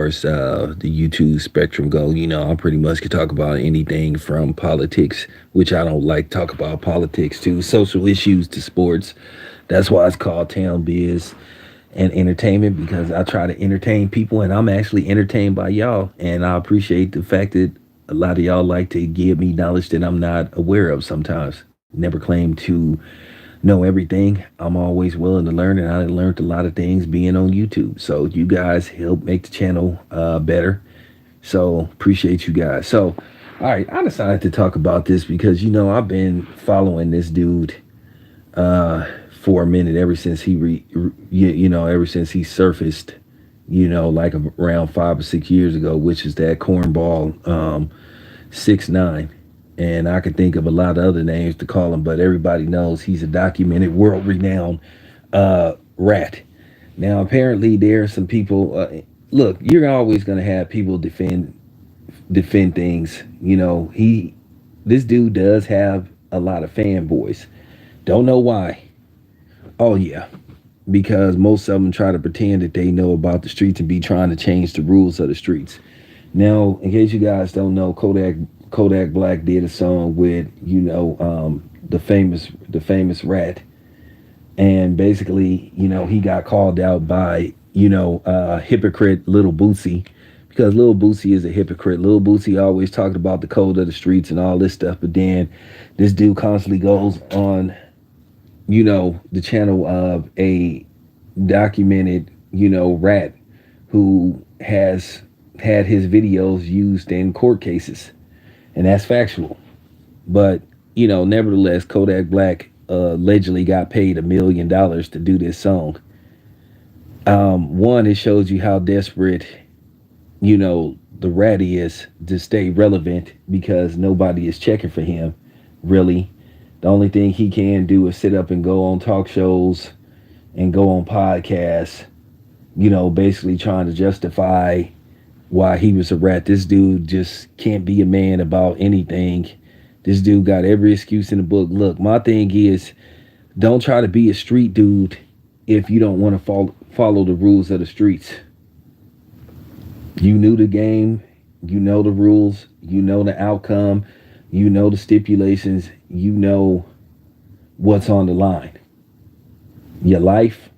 the YouTube spectrum go, I pretty much could talk about anything from politics, which I don't like talk about politics, to social issues, to sports. That's why it's called Town Biz and Entertainment, because I try to entertain people and I'm actually entertained by y'all. And I appreciate the fact that a lot of y'all like to give me knowledge that I'm not aware of sometimes. Never claim to know everything. I'm always willing to learn, and I learned a lot of things being on YouTube. So you guys help make the channel better. So appreciate you guys. So, all right, I decided to talk about this because I've been following this dude for a minute ever since ever since he surfaced. Like around 5 or 6 years ago, which is that cornball 6ix9ine. And I could think of a lot of other names to call him, but everybody knows he's a documented, world-renowned rat. Now, apparently, there are some people. Look, you're always going to have people defend things. This dude does have a lot of fanboys. Don't know why. Oh yeah, because most of them try to pretend that they know about the streets and be trying to change the rules of the streets. Now, in case you guys don't know, Kodak Black did a song with the famous rat, and basically he got called out by hypocrite Little Boosie, because Little Boosie is a hypocrite. Little Boosie always talked about the code of the streets and all this stuff, but then this dude constantly goes on the channel of a documented rat who has had his videos used in court cases, and that's factual. But nevertheless, Kodak Black allegedly got paid $1 million to do this song. One, it shows you how desperate the rat is to stay relevant, because nobody is checking for him, really. The only thing he can do is sit up and go on talk shows and go on podcasts, basically trying to justify why he was a rat. This dude just can't be a man about anything. This dude got every excuse in the book. Look, my thing is, don't try to be a street dude if you don't want to follow the rules of the streets. You knew the game, you know the rules, you know the outcome, you know the stipulations, you know what's on the line. Your life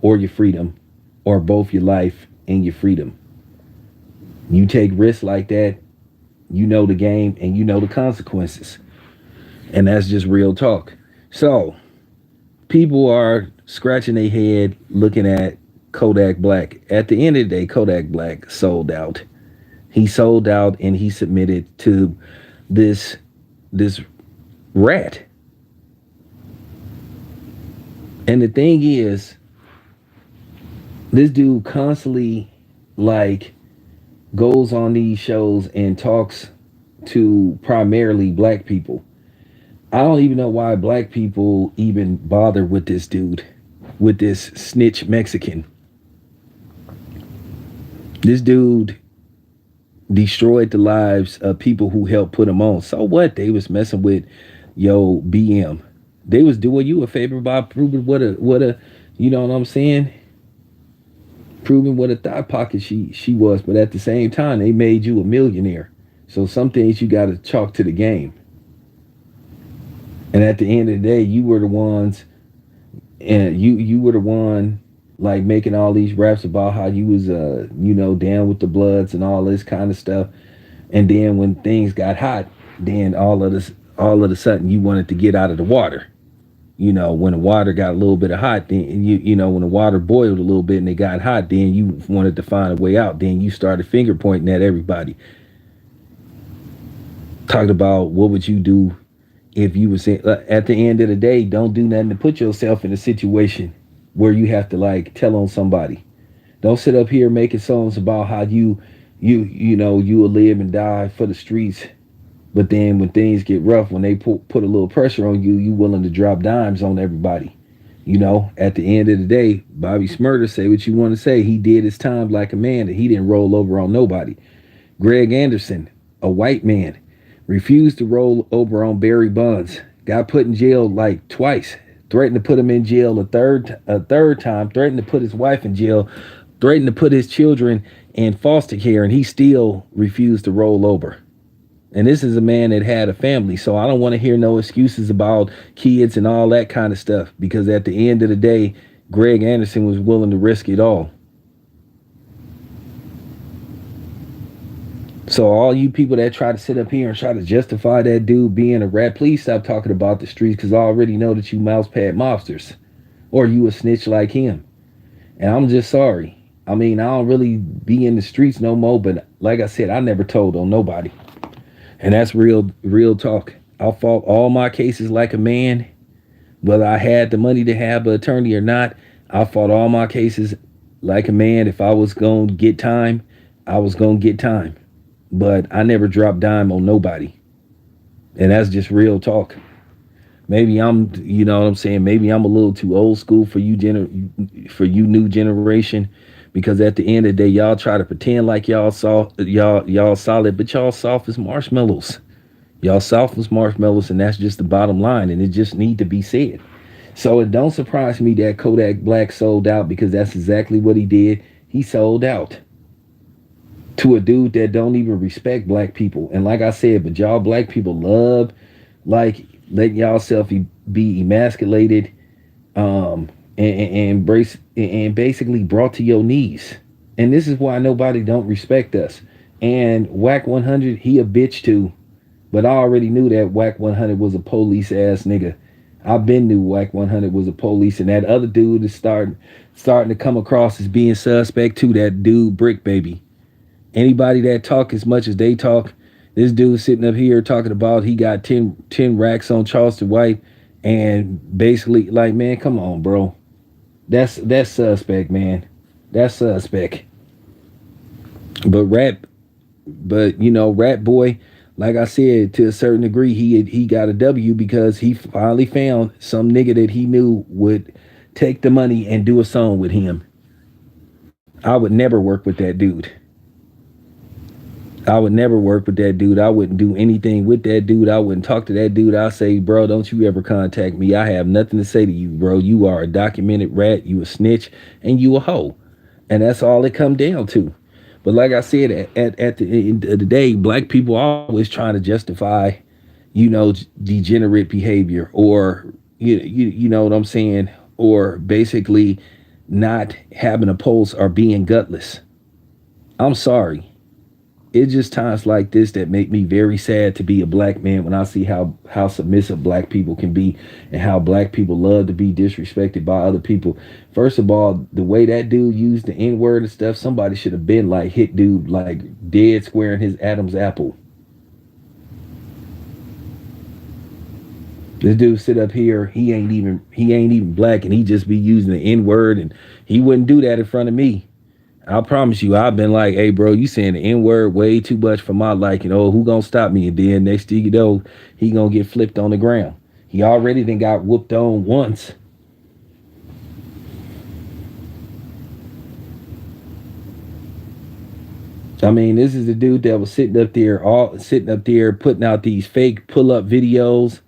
or your freedom, or both your life and your freedom. You take risks like that, you know the game and you know the consequences. And that's just real talk. So, people are scratching their head looking at Kodak Black. At the end of the day, Kodak Black sold out. He sold out and he submitted to this rat. And the thing is, this dude constantly goes on these shows and talks to primarily black people. I don't even know why black people even bother with this dude, with this snitch Mexican. This dude destroyed the lives of people who helped put him on. So what? They was messing with BM. They was doing you a favor by proving what a you know what I'm saying? Proving what a thigh pocket she was, but at the same time they made you a millionaire. So some things you gotta chalk to the game. And at the end of the day, you were the ones, and you were the one making all these raps about how you was down with the Bloods and all this kind of stuff. And then when things got hot, then all of a sudden you wanted to get out of the water. When the water got a little bit of hot, then when the water boiled a little bit and it got hot, then you wanted to find a way out. Then you started finger pointing at everybody. Talked about what would you do if you was at the end of the day. Don't do nothing to put yourself in a situation where you have to tell on somebody. Don't sit up here making songs about how you will live and die for the streets, but then when things get rough, when they put a little pressure on you, you willing to drop dimes on everybody. At the end of the day, Bobby Smurder, say what you want to say, he did his time like a man, and he didn't roll over on nobody. Greg Anderson, a white man, refused to roll over on Barry Bonds, got put in jail twice, threatened to put him in jail a third time, threatened to put his wife in jail, threatened to put his children in foster care, and he still refused to roll over. And this is a man that had a family, so I don't want to hear no excuses about kids and all that kind of stuff, because at the end of the day, Greg Anderson was willing to risk it all. So all you people that try to sit up here and try to justify that dude being a rat, please stop talking about the streets, because I already know that you mousepad mobsters, or you a snitch like him. And I'm just sorry. I mean, I don't really be in the streets no more, but like I said, I never told on nobody. And that's real talk. I fought all my cases like a man, whether I had the money to have an attorney or not. I fought all my cases like a man. If I was going to get time, I was going to get time. But I never dropped dime on nobody. And that's just real talk. Maybe I'm, you know what I'm saying? Maybe I'm a little too old school for you, for you new generation, because at the end of the day, y'all try to pretend like y'all solid, but y'all soft as marshmallows. Y'all soft as marshmallows, and that's just the bottom line, and it just need to be said. So it don't surprise me that Kodak Black sold out, because that's exactly what he did. He sold out to a dude that don't even respect black people. And like I said, but y'all black people love, like, letting y'all self be emasculated, and embrace and basically brought to your knees. And this is why nobody don't respect us. And Whack 100, he a bitch too. But I already knew that Whack 100 was a police ass nigga. I've been knew Whack 100 was a police, and that other dude is starting to come across as being suspect too. That dude Brick Baby. Anybody that talk as much as they talk, this dude sitting up here talking about he got 10 racks on Charleston White, and basically, like, man, come on, bro. That's suspect, man. That's suspect. But Rat Boy, like I said, to a certain degree, he got a W, because he finally found some nigga that he knew would take the money and do a song with him. I would never work with that dude. I would never work with that dude. I wouldn't do anything with that dude. I wouldn't talk to that dude. I'll say, bro, don't you ever contact me. I have nothing to say to you, bro. You are a documented rat. You a snitch, and you a hoe. And that's all it come down to. But like I said, at the end of the day, black people are always trying to justify, degenerate behavior, or you know what I'm saying, or basically not having a pulse or being gutless. I'm sorry. It's just times like this that make me very sad to be a black man, when I see how submissive black people can be, and how black people love to be disrespected by other people. First of all, the way that dude used the N-word and stuff, somebody should have been like hit dude like dead square in his Adam's apple. This dude sit up here, he ain't even black, and he just be using the N-word, and he wouldn't do that in front of me. I promise you, I've been like, hey, bro, you saying the N-word way too much for my liking. Oh, who gonna stop me? And then next thing you know, he gonna get flipped on the ground. He already then got whooped on once. I mean, this is the dude that was sitting up there putting out these fake pull-up videos,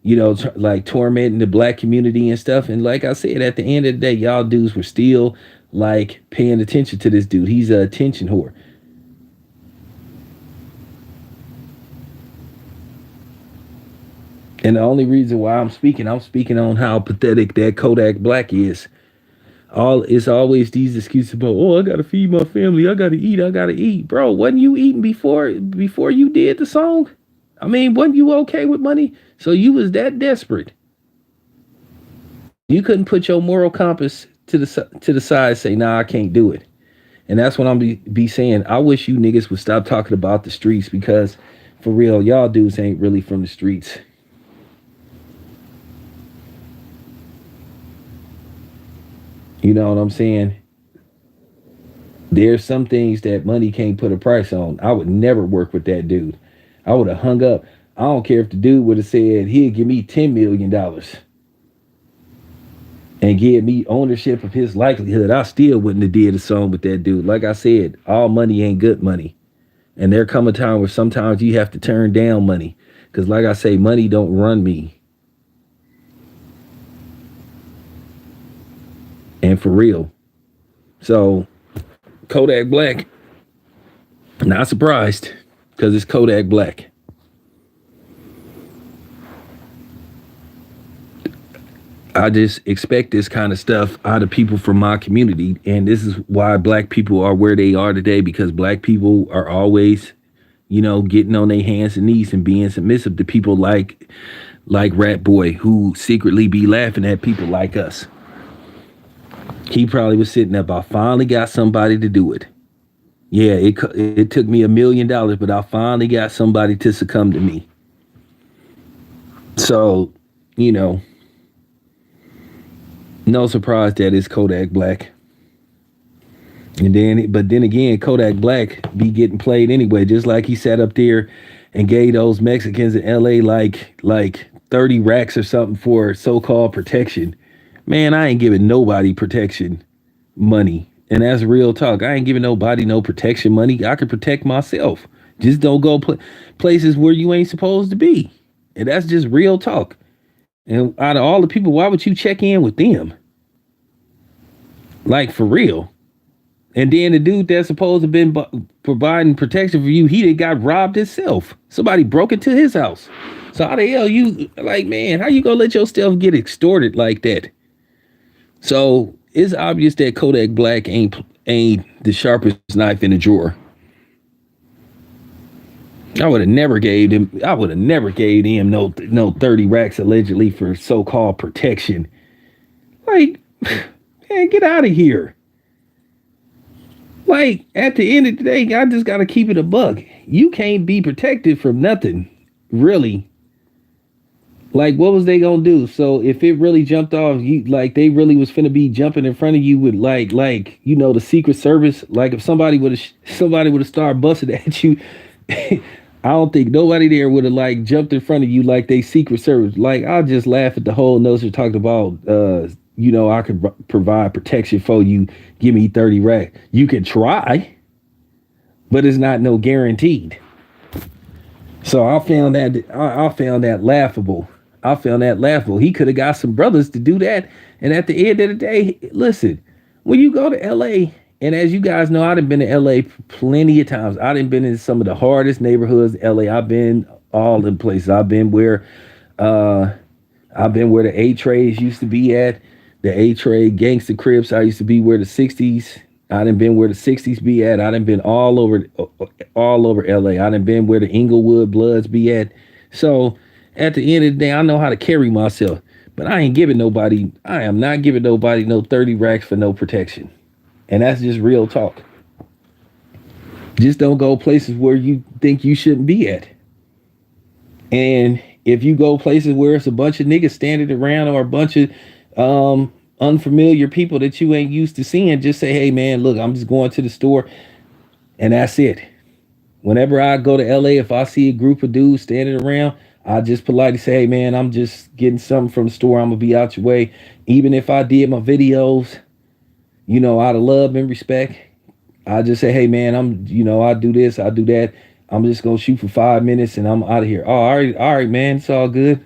like tormenting the black community and stuff. And like I said, at the end of the day, y'all dudes were still like paying attention to this dude. He's a attention whore. And the only reason why I'm speaking on how pathetic that Kodak Black is. All it's always these excuses about, oh, I gotta feed my family, I gotta eat. Bro, wasn't you eating before you did the song? I mean, wasn't you okay with money? So you was that desperate. You couldn't put your moral compass to the side and say, nah, I can't do it. And that's what I'm be saying. I wish you niggas would stop talking about the streets, because for real, y'all dudes ain't really from the streets. You know what I'm saying? There's some things that money can't put a price on. I would never work with that dude. I would have hung up. I don't care if the dude would have said he'd give me $10 million and give me ownership of his likelihood. I still wouldn't have did a song with that dude. Like I said, all money ain't good money. And there come a time where sometimes you have to turn down money. Because like I say, money don't run me. And for real. So Kodak Black, Not surprised, because it's Kodak Black. I just expect this kind of stuff out of people from my community. And this is why black people are where they are today, because black people are always, getting on their hands and knees and being submissive to people like Rat Boy, who secretly be laughing at people like us. He probably was sitting up. I finally got somebody to do it. Yeah, it took me $1 million, but I finally got somebody to succumb to me. So, no surprise that it's Kodak Black. But then again, Kodak Black be getting played anyway, just like he sat up there and gave those Mexicans in LA like 30 racks or something for so-called protection. Man, I ain't giving nobody protection money. And that's real talk. I ain't giving nobody no protection money. I can protect myself. Just don't go places where you ain't supposed to be. And that's just real talk. And out of all the people, why would you check in with them? Like, for real. And then the dude that's supposed to have been providing protection for you, he got robbed himself. Somebody broke into his house. So how the hell you, like, man, how you gonna let yourself get extorted like that? So it's obvious that Kodak Black ain't the sharpest knife in the drawer. I would have never gave him no 30 racks allegedly for so-called protection. Like, man, get out of here. Like, at the end of the day, I just gotta keep it a buck. You can't be protected from nothing, really. Like, what was they gonna do? So if it really jumped off, you like they really was finna be jumping in front of you with like the Secret Service. Like if somebody would have started busting at you, I don't think nobody there would have like jumped in front of you like they Secret Service. Like I'll just laugh at the whole notion talked about. I could provide protection for you. Give me 30 racks. You can try, but it's not no guaranteed. So I found that laughable. He could have got some brothers to do that. And at the end of the day, listen, when you go to LA, and as you guys know, I've been to LA plenty of times. I've been in some of the hardest neighborhoods in LA. I've been all in places. I've been where the A trays used to be at. The A trade gangster Crips. I used to be where the 60s. I done been where the 60s be at. I done been all over LA. I done been where the Inglewood Bloods be at. So at the end of the day, I know how to carry myself. But I am not giving nobody no 30 racks for no protection. And that's just real talk. Just don't go places where you think you shouldn't be at. And if you go places where it's a bunch of niggas standing around or a bunch of unfamiliar people that you ain't used to seeing, just say, hey man, look, I'm just going to the store, and that's it. Whenever I go to LA, if I see a group of dudes standing around, I just politely say, hey man, I'm just getting something from the store. I'm gonna be out your way. Even if I did my videos, out of love and respect, I just say, hey man, I do this, I do that. I'm just gonna shoot for 5 minutes and I'm out of here. Oh, all right, man, it's all good.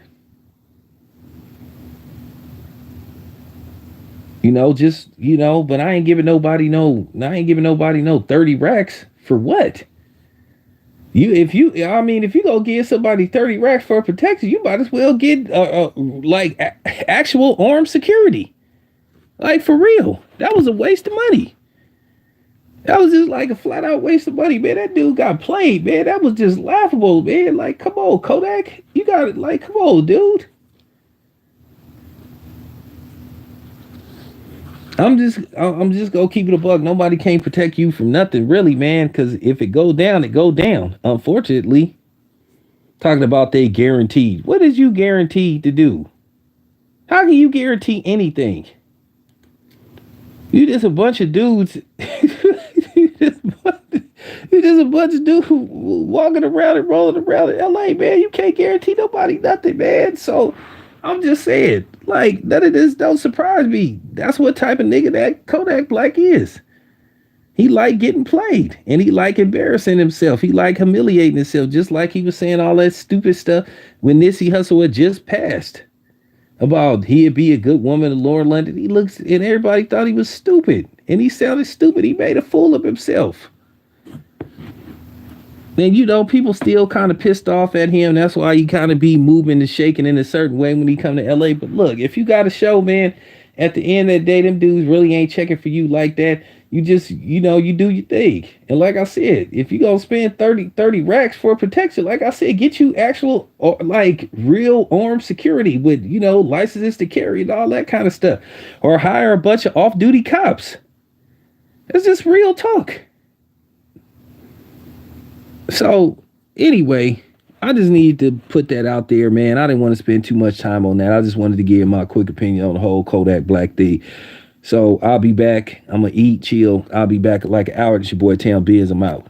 But I ain't giving nobody no 30 racks for what? If you go give somebody 30 racks for protection, you might as well get actual armed security. Like for real. That was a waste of money. That was just like a flat out waste of money, man. That dude got played, man. That was just laughable, man. Like, come on, Kodak. You got it. Like, come on, dude. I'm just gonna keep it a buck. Nobody can protect you from nothing, really, man. Because if it go down, it go down. Unfortunately, talking about they guaranteed. What is you guaranteed to do? How can you guarantee anything? You just a bunch of dudes. you just a bunch of dudes walking around and rolling around in LA, man. You can't guarantee nobody nothing, man. So I'm just saying, like, none of this don't surprise me. That's what type of nigga that Kodak Black is. He like getting played, and he like embarrassing himself. He like humiliating himself, just like he was saying all that stupid stuff when Nipsey Hussle had just passed about he'd be a good woman to Lauren London. He looks, and everybody thought he was stupid, and he sounded stupid. He made a fool of himself. And people still kind of pissed off at him. That's why he kind of be moving and shaking in a certain way when he come to LA. But look, if you got a show, man, at the end of the day, them dudes really ain't checking for you like that. You just, you do your thing. And like I said, if you gonna spend 30 racks for protection, like I said, get you actual or like real armed security with, licenses to carry and all that kind of stuff. Or hire a bunch of off-duty cops. It's just real talk. So anyway, I just need to put that out there, man. I didn't want to spend too much time on that. I just wanted to give my quick opinion on the whole Kodak Black thing. So I'll be back. I'm gonna eat, chill. I'll be back in like an hour. It's your boy Tam Biz. I'm out.